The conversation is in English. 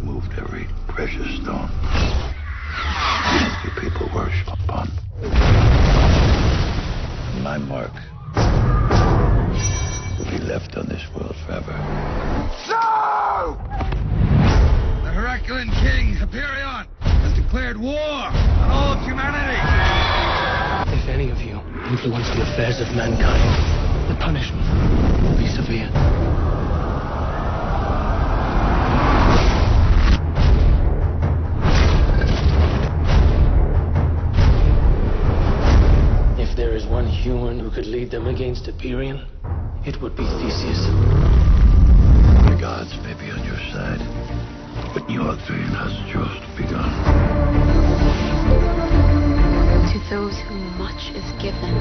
moved every precious stone you people worship upon. My mark will be left on this world forever. So! The Herculean king, Hyperion, has declared war on all of humanity. If any of you influence the affairs of mankind, the punishment will be severe. If there is one human who could lead them against Hyperion, it would be Theseus. The gods may be on your side, but your dream has just begun. To those whom much is given,